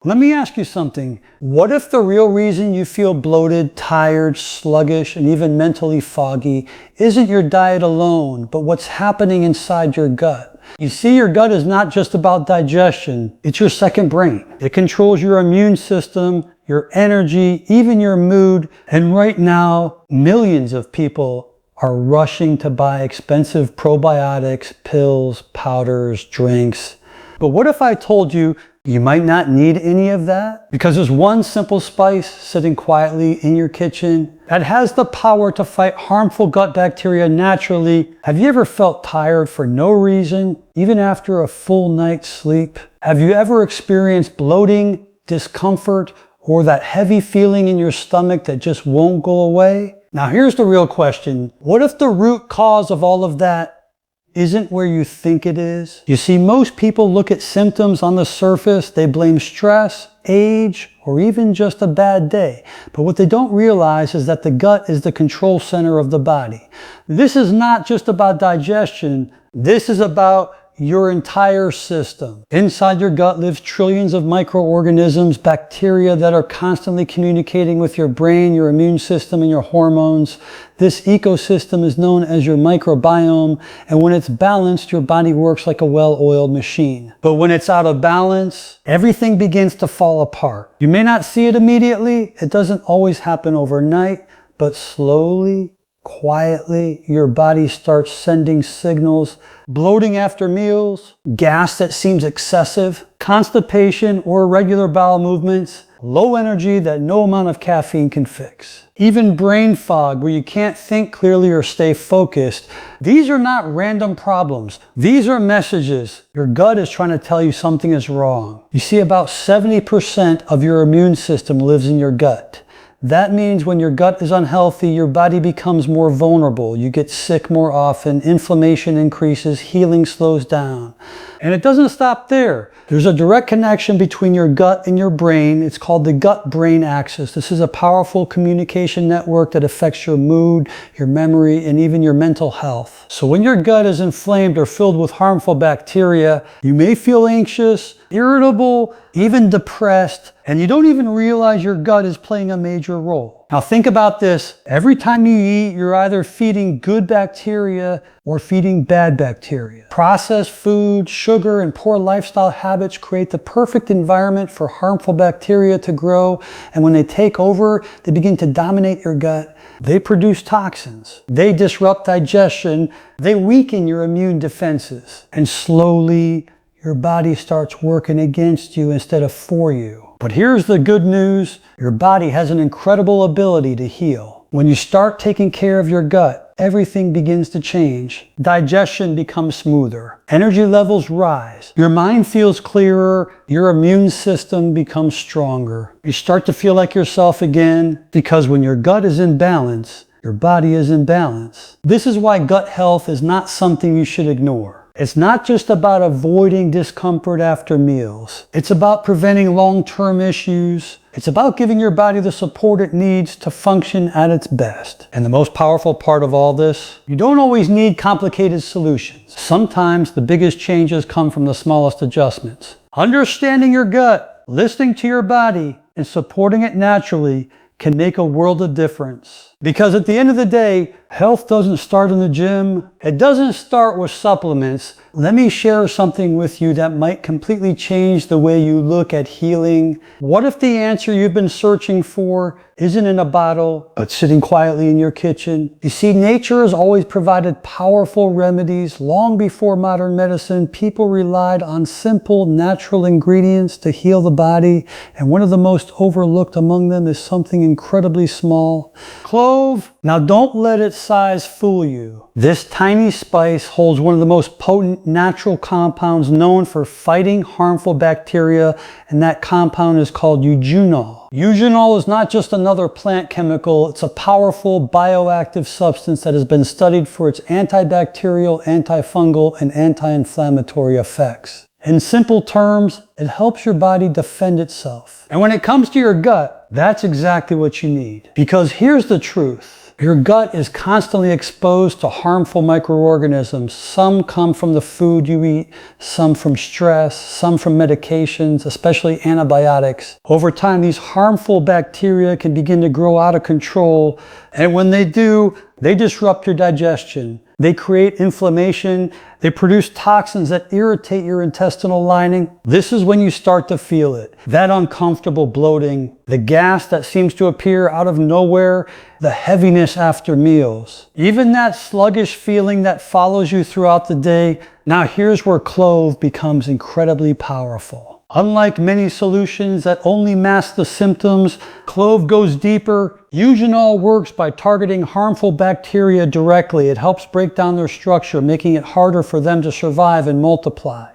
Let me ask you something. What if the real reason you feel bloated, tired, sluggish, and even mentally foggy isn't your diet alone, but what's happening inside your gut? You see, your gut is not just about digestion, it's your second brain. It controls your immune system, your energy, even your mood, and right now, millions of people are rushing to buy expensive probiotics, pills, powders, drinks. But what if I told you you might not need any of that? Because there's one simple spice sitting quietly in your kitchen that has the power to fight harmful gut bacteria naturally. Have you ever felt tired for no reason, even after a full night's sleep? Have you ever experienced bloating, discomfort, or that heavy feeling in your stomach that just won't go away? Now here's the real question. What if the root cause of all of that isn't where you think it is? You see, most people look at symptoms on the surface, they blame stress, age, or even just a bad day. But what they don't realize is that the gut is the control center of the body. This is not just about digestion, this is about your entire system. Inside your gut lives trillions of microorganisms, bacteria that are constantly communicating with your brain, your immune system, and your hormones. This ecosystem is known as your microbiome, and when it's balanced, your body works like a well-oiled machine. But when it's out of balance, everything begins to fall apart. You may not see it immediately, it doesn't always happen overnight, but slowly, quietly, your body starts sending signals. Bloating after meals, gas that seems excessive, constipation or irregular bowel movements, low energy that no amount of caffeine can fix. Even brain fog where you can't think clearly or stay focused. These are not random problems. These are messages. Your gut is trying to tell you something is wrong. You see, about 70% of your immune system lives in your gut. That means when your gut is unhealthy, your body becomes more vulnerable. You get sick more often, inflammation increases, healing slows down. And it doesn't stop there. There's a direct connection between your gut and your brain. It's called the gut-brain axis. This is a powerful communication network that affects your mood, your memory, and even your mental health. So when your gut is inflamed or filled with harmful bacteria, you may feel anxious, irritable, even depressed, and you don't even realize your gut is playing a major role. Now think about this. Every time you eat, you're either feeding good bacteria or feeding bad bacteria. Processed food, sugar, and poor lifestyle habits create the perfect environment for harmful bacteria to grow, and when they take over, they begin to dominate your gut. They produce toxins. They disrupt digestion. They weaken your immune defenses. And slowly, your body starts working against you instead of for you. But here's the good news. Your body has an incredible ability to heal. When you start taking care of your gut, everything begins to change. Digestion becomes smoother. Energy levels rise. Your mind feels clearer. Your immune system becomes stronger. You start to feel like yourself again, because when your gut is in balance, your body is in balance. This is why gut health is not something you should ignore. It's not just about avoiding discomfort after meals. It's about preventing long-term issues. It's about giving your body the support it needs to function at its best. And the most powerful part of all this, you don't always need complicated solutions. Sometimes the biggest changes come from the smallest adjustments. Understanding your gut, listening to your body, and supporting it naturally can make a world of difference. Because at the end of the day, health doesn't start in the gym. It doesn't start with supplements. Let me share something with you that might completely change the way you look at healing. What if the answer you've been searching for isn't in a bottle, but sitting quietly in your kitchen? You see, nature has always provided powerful remedies. Long before modern medicine, people relied on simple, natural ingredients to heal the body. And one of the most overlooked among them is something incredibly small. Clove. Now don't let its size fool you. This tiny spice holds one of the most potent natural compounds known for fighting harmful bacteria, and that compound is called eugenol. Eugenol is not just another plant chemical, it's a powerful bioactive substance that has been studied for its antibacterial, antifungal, and anti-inflammatory effects. In simple terms, it helps your body defend itself. And when it comes to your gut, that's exactly what you need. Because here's the truth. Your gut is constantly exposed to harmful microorganisms. Some come from the food you eat, some from stress, some from medications, especially antibiotics. Over time, these harmful bacteria can begin to grow out of control, and when they do, they disrupt your digestion. They create inflammation. They produce toxins that irritate your intestinal lining. This is when you start to feel it. That uncomfortable bloating, the gas that seems to appear out of nowhere, the heaviness after meals, even that sluggish feeling that follows you throughout the day. Now here's where Clove becomes incredibly powerful. Unlike many solutions that only mask the symptoms, Clove goes deeper. Eugenol works by targeting harmful bacteria directly. It helps break down their structure, making it harder for them to survive and multiply.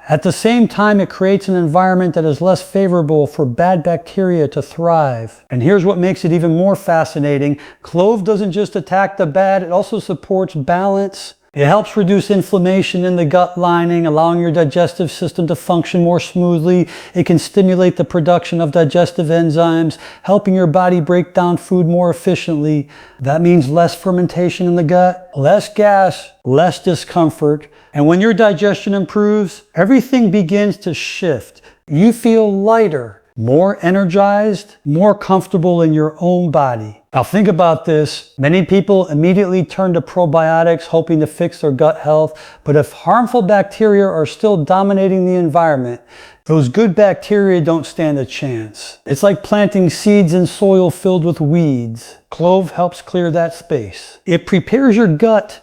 At the same time, it creates an environment that is less favorable for bad bacteria to thrive. And here's what makes it even more fascinating. Clove doesn't just attack the bad, it also supports balance. It helps reduce inflammation in the gut lining, allowing your digestive system to function more smoothly. It can stimulate the production of digestive enzymes, helping your body break down food more efficiently. That means less fermentation in the gut, less gas, less discomfort. And when your digestion improves, everything begins to shift. You feel lighter, more energized, more comfortable in your own body. Now think about this. Many people immediately turn to probiotics hoping to fix their gut health, but if harmful bacteria are still dominating the environment, those good bacteria don't stand a chance. It's like planting seeds in soil filled with weeds. Clove helps clear that space. It prepares your gut,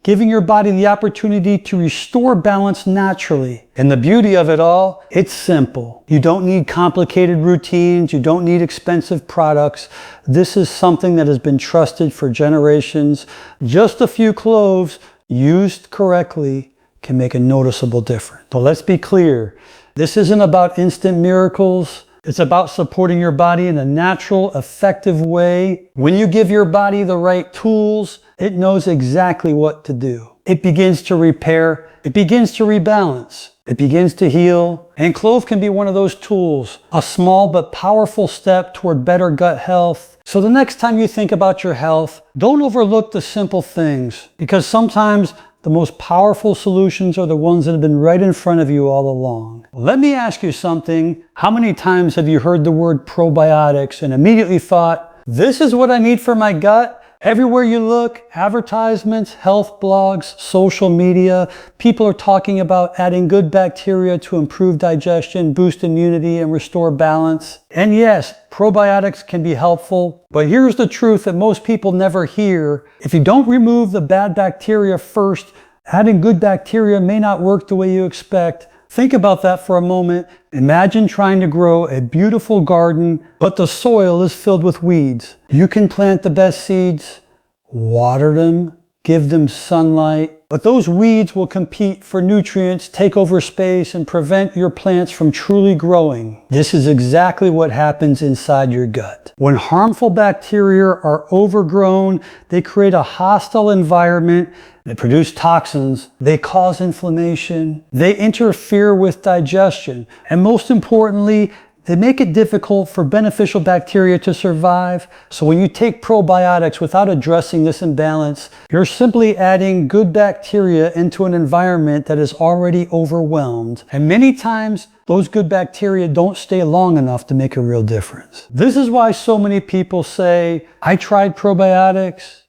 giving your body the opportunity to restore balance naturally. And the beauty of it all, it's simple. You don't need complicated routines. You don't need expensive products. This is something that has been trusted for generations. Just a few cloves, used correctly, can make a noticeable difference. So let's be clear. This isn't about instant miracles. It's about supporting your body in a natural, effective way. When you give your body the right tools, it knows exactly what to do. It begins to repair. It begins to rebalance. It begins to heal. And Clove can be one of those tools, a small but powerful step toward better gut health. So the next time you think about your health, don't overlook the simple things, because sometimes the most powerful solutions are the ones that have been right in front of you all along. Let me ask you something. How many times have you heard the word probiotics and immediately thought, this is what I need for my gut? Everywhere you look, advertisements, health blogs, social media, people are talking about adding good bacteria to improve digestion, boost immunity, and restore balance. And yes, probiotics can be helpful, but here's the truth that most people never hear. If you don't remove the bad bacteria first, adding good bacteria may not work the way you expect. Think about that for a moment. Imagine trying to grow a beautiful garden, but the soil is filled with weeds. You can plant the best seeds, water them, give them sunlight, but those weeds will compete for nutrients, take over space, and prevent your plants from truly growing. This is exactly what happens inside your gut. When harmful bacteria are overgrown, they create a hostile environment. They produce toxins, they cause inflammation, they interfere with digestion, and most importantly, they make it difficult for beneficial bacteria to survive. So when you take probiotics without addressing this imbalance, you're simply adding good bacteria into an environment that is already overwhelmed. And many times, those good bacteria don't stay long enough to make a real difference. This is why so many people say, I tried probiotics,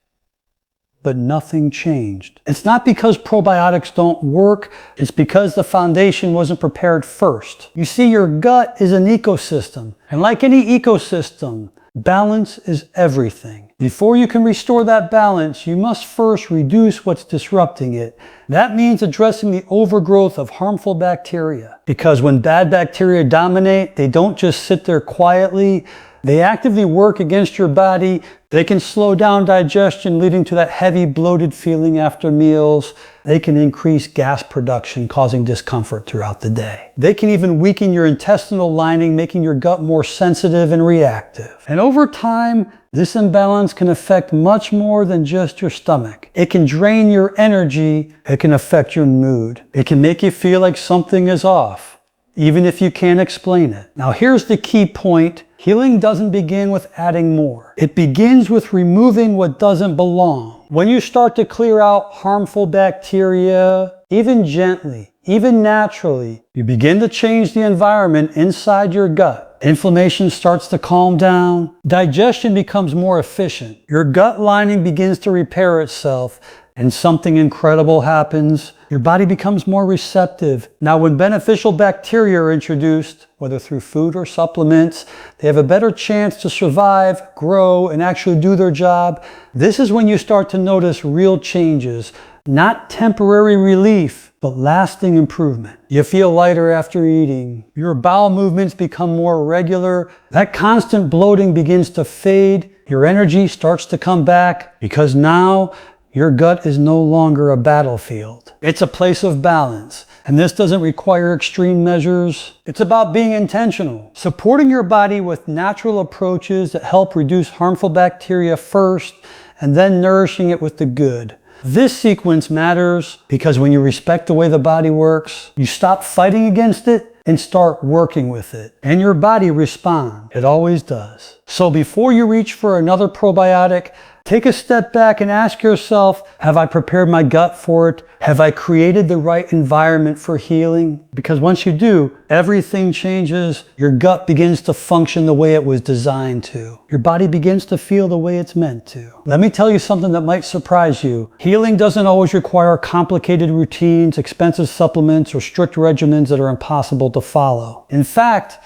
but nothing changed. It's not because probiotics don't work, it's because the foundation wasn't prepared first. You see, your gut is an ecosystem, and like any ecosystem, balance is everything. Before you can restore that balance, you must first reduce what's disrupting it. That means addressing the overgrowth of harmful bacteria. Because when bad bacteria dominate, they don't just sit there quietly. They actively work against your body. They can slow down digestion, leading to that heavy, bloated feeling after meals. They can increase gas production, causing discomfort throughout the day. They can even weaken your intestinal lining, making your gut more sensitive and reactive. And over time, this imbalance can affect much more than just your stomach. It can drain your energy. It can affect your mood. It can make you feel like something is off, even if you can't explain it. Now, here's the key point. Healing doesn't begin with adding more. It begins with removing what doesn't belong. When you start to clear out harmful bacteria, even gently, even naturally, you begin to change the environment inside your gut. Inflammation starts to calm down. Digestion becomes more efficient. Your gut lining begins to repair itself, and something incredible happens. Your body becomes more receptive. Now, when beneficial bacteria are introduced, whether through food or supplements, they have a better chance to survive, grow, and actually do their job. This is when you start to notice real changes, not temporary relief, but lasting improvement. You feel lighter after eating. Your bowel movements become more regular. That constant bloating begins to fade. Your energy starts to come back because now your gut is no longer a battlefield. It's a place of balance. And this doesn't require extreme measures. It's about being intentional, supporting your body with natural approaches that help reduce harmful bacteria first, and then nourishing it with the good. This sequence matters because when you respect the way the body works, you stop fighting against it and start working with it. And your body responds. It always does. So before you reach for another probiotic, take a step back and ask yourself, have I prepared my gut for it? Have I created the right environment for healing? Because once you do, everything changes. Your gut begins to function the way it was designed to. Your body begins to feel the way it's meant to. Let me tell you something that might surprise you. Healing doesn't always require complicated routines, expensive supplements, or strict regimens that are impossible to follow. In fact,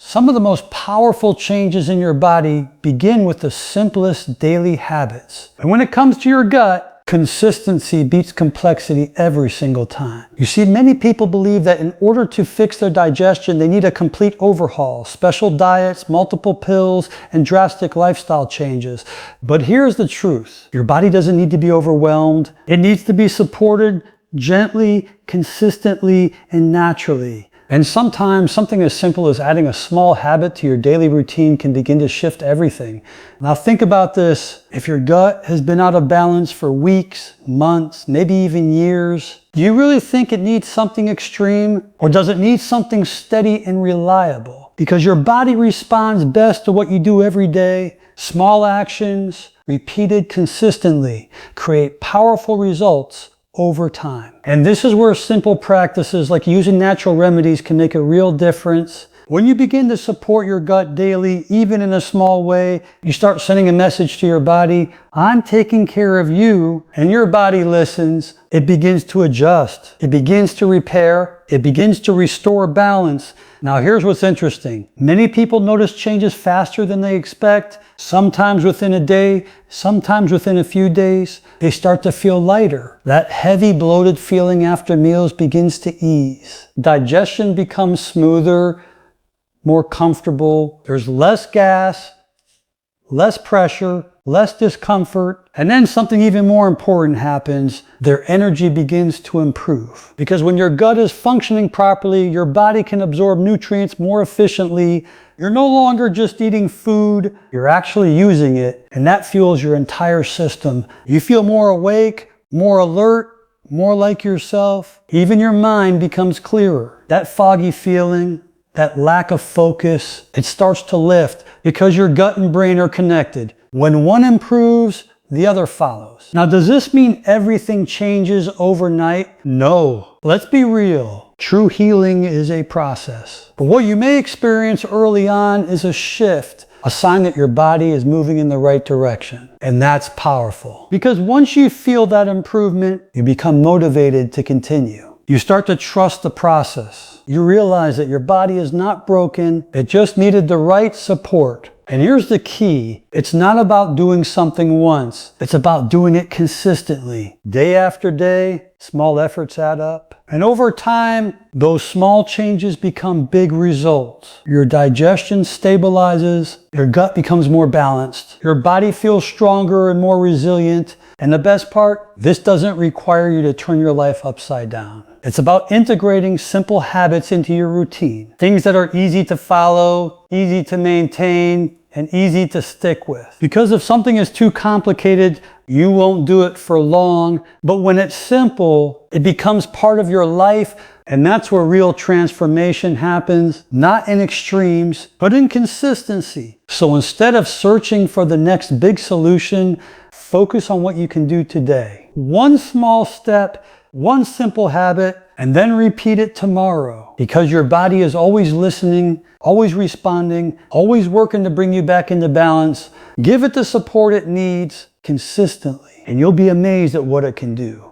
some of the most powerful changes in your body begin with the simplest daily habits. And when it comes to your gut, consistency beats complexity every single time. You see, many people believe that in order to fix their digestion, they need a complete overhaul, special diets, multiple pills, and drastic lifestyle changes. But here's the truth. Your body doesn't need to be overwhelmed. It needs to be supported gently, consistently, and naturally. And sometimes something as simple as adding a small habit to your daily routine can begin to shift everything. Now think about this. If your gut has been out of balance for weeks, months, maybe even years, do you really think it needs something extreme? Or does it need something steady and reliable? Because your body responds best to what you do every day. Small actions, repeated consistently, create powerful results over time. And this is where simple practices like using natural remedies can make a real difference. When you begin to support your gut daily, even in a small way, you start sending a message to your body, I'm taking care of you, and your body listens. It begins to adjust. It begins to repair. It begins to restore balance. Now here's what's interesting. Many people notice changes faster than they expect. Sometimes within a day, sometimes within a few days, they start to feel lighter. That heavy bloated feeling after meals begins to ease. Digestion becomes smoother, more comfortable. There's less gas, less pressure, less discomfort, and then something even more important happens. Their energy begins to improve. Because when your gut is functioning properly, your body can absorb nutrients more efficiently. You're no longer just eating food, you're actually using it, and that fuels your entire system. You feel more awake, more alert, more like yourself. Even your mind becomes clearer. That foggy feeling, that lack of focus, it starts to lift because your gut and brain are connected. When one improves, the other follows. Now, does this mean everything changes overnight? No. Let's be real. True healing is a process. But what you may experience early on is a shift, a sign that your body is moving in the right direction. And that's powerful. Because once you feel that improvement, you become motivated to continue. You start to trust the process. You realize that your body is not broken. It just needed the right support. And here's the key. It's not about doing something once. It's about doing it consistently. Day after day, small efforts add up. And over time, those small changes become big results. Your digestion stabilizes. Your gut becomes more balanced. Your body feels stronger and more resilient. And the best part, this doesn't require you to turn your life upside down. It's about integrating simple habits into your routine. Things that are easy to follow, easy to maintain, and easy to stick with. Because if something is too complicated, You won't do it for long, but when it's simple, it becomes part of your life, and that's where real transformation happens, not in extremes, but in consistency. So instead of searching for the next big solution, focus on what you can do today. One small step, one simple habit, and then repeat it tomorrow. Because your body is always listening, always responding, always working to bring you back into balance. Give it the support it needs consistently, and you'll be amazed at what it can do.